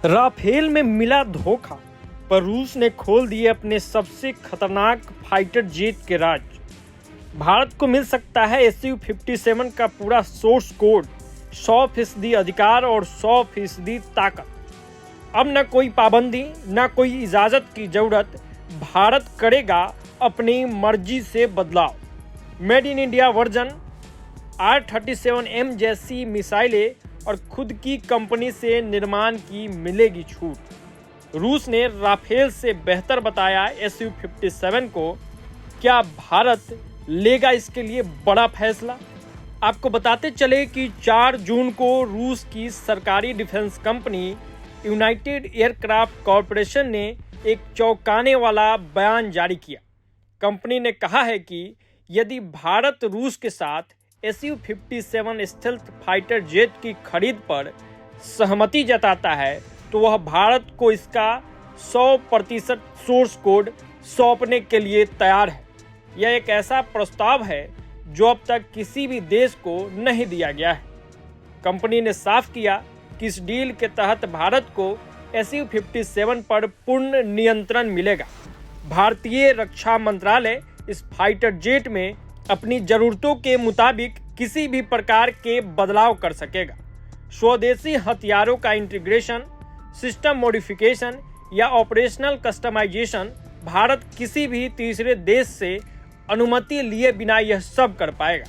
Rafale में मिला धोखा, पर रूस ने खोल दिए अपने सबसे खतरनाक फाइटर जेट के राज। भारत को मिल सकता है Su-57 का पूरा सोर्स कोड, 100% अधिकार और 100% ताकत। अब न कोई पाबंदी, न कोई इजाज़त की ज़रूरत। भारत करेगा अपनी मर्जी से बदलाव। Made in India version, R-37M जैसी मिसाइलें और खुद की कंपनी से निर्माण की मिलेगी छूट। रूस ने राफेल से बेहतर बताया Su-57 को। क्या भारत लेगा इसके लिए बड़ा फैसला? आपको बताते चले कि 4 जून को रूस की सरकारी defence company United aircraft corporation ने एक चौंकाने वाला बयान जारी किया। कंपनी ने कहा है कि यदि भारत रूस के साथ Su-57 स्टेल्थ फाइटर जेट की खरीद पर सहमति जताता है तो वह भारत को इसका 100% सोर्स कोड सौंपने के लिए तैयार है। यह एक ऐसा प्रस्ताव है जो अब तक किसी भी देश को नहीं दिया गया है। कंपनी ने साफ किया कि इस डील के तहत भारत को Su-57 पर पूर्ण नियंत्रण मिलेगा। भारतीय रक्षा मंत्रालय इस फाइटर जेट में अपनी जरूरतों के मुताबिक किसी भी प्रकार के बदलाव कर सकेगा। स्वदेशी हथियारों का इंटीग्रेशन, सिस्टम मॉडिफिकेशन या ऑपरेशनल कस्टमाइजेशन भारत किसी भी तीसरे देश से अनुमति लिए बिना यह सब कर पाएगा।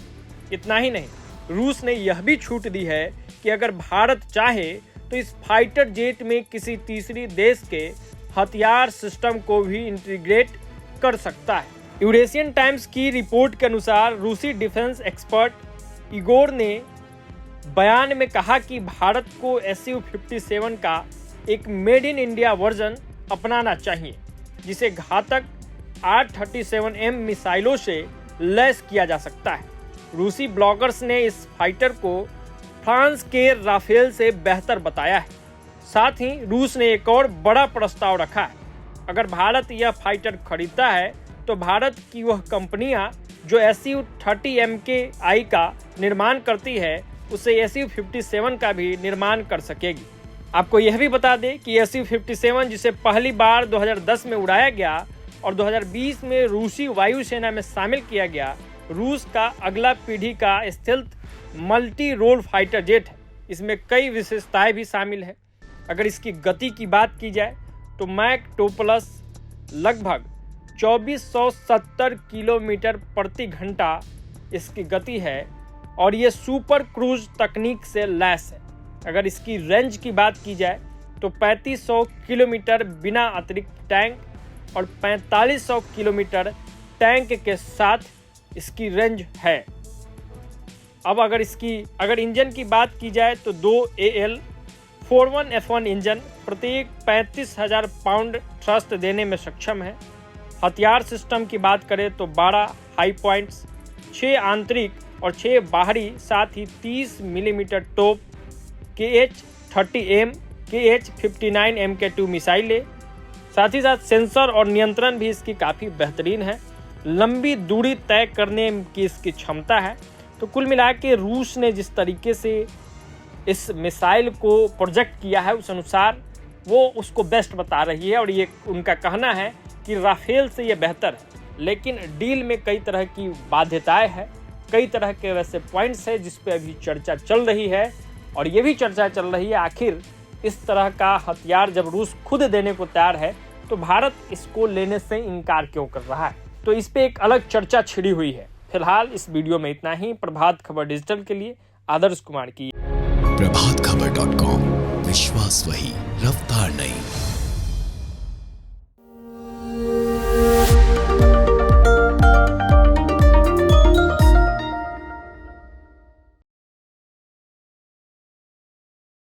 इतना ही नहीं, रूस ने यह भी छूट दी है कि अगर भारत चाहे तो इस फाइटर जेट में किसी तीसरी देश के हथियार सिस्टम को भी इंटीग्रेट कर सकता है। यूरेशियन टाइम्स की रिपोर्ट के अनुसार रूसी डिफेंस एक्सपर्ट इगोर ने बयान में कहा कि भारत को Su-57 का एक मेड इन इंडिया वर्जन अपनाना चाहिए, जिसे घातक R-37M मिसाइलों से लैस किया जा सकता है। रूसी ब्लॉगर्स ने इस फाइटर को फ्रांस के राफेल से बेहतर बताया है। साथ ही रूस ने एक और बड़ा प्रस्ताव रखा है। अगर भारत यह फाइटर खरीदता है तो भारत की वह कंपनियां जो Su-30MKI का निर्माण करती है उसे Su-57 का भी निर्माण कर सकेगी। आपको यह भी बता दें कि Su-57 जिसे पहली बार 2010 में उड़ाया गया और 2020 में रूसी वायुसेना में शामिल किया गया, रूस का अगला पीढ़ी का stealth multi role fighter jet है। इसमें कई विशेषताएं भी शामिल है। अगर इसकी गति की बात की जाए तो मैक 2+ लगभग 2470 किलोमीटर प्रति घंटा इसकी गति है और ये सुपर क्रूज तकनीक से लैस है। अगर इसकी रेंज की बात की जाए तो 3500 किलोमीटर बिना अतिरिक्त टैंक और 4500 किलोमीटर टैंक के साथ इसकी रेंज है। अब अगर इंजन की बात की जाए तो 2 AL41F1 इंजन प्रत्येक 35,000 पाउंड थ्रस्ट देने में सक्षम है। हथियार सिस्टम की बात करें तो 12 हाई पॉइंट्स, 6 आंतरिक और 6 बाहरी, साथ ही 30 मिलीमीटर टोप KH-30M, KH-59 MK2 मिसाइलें, साथ ही साथ सेंसर और नियंत्रण भी इसकी काफ़ी बेहतरीन है। लंबी दूरी तय करने की इसकी क्षमता है। तो कुल मिला के रूस ने जिस तरीके से इस मिसाइल को प्रोजेक्ट किया है उस अनुसार वो उसको बेस्ट बता रही है और ये उनका कहना है कि राफेल से ये बेहतर है। लेकिन डील में कई तरह की बाध्यताएं हैं, कई तरह के वैसे पॉइंट्स हैं जिस पे अभी चर्चा चल रही है और ये भी चर्चा चल रही है आखिर इस तरह का हथियार जब रूस खुद देने को तैयार है तो भारत इसको लेने से इनकार क्यों कर रहा है। तो इस पे एक अलग चर्चा छिड़ी हुई है। फिलहाल इस वीडियो में इतना ही। प्रभात खबर डिजिटल के लिए आदर्श कुमार की। प्रभातखबर.com, विश्वास वही, रफ्तार नहीं।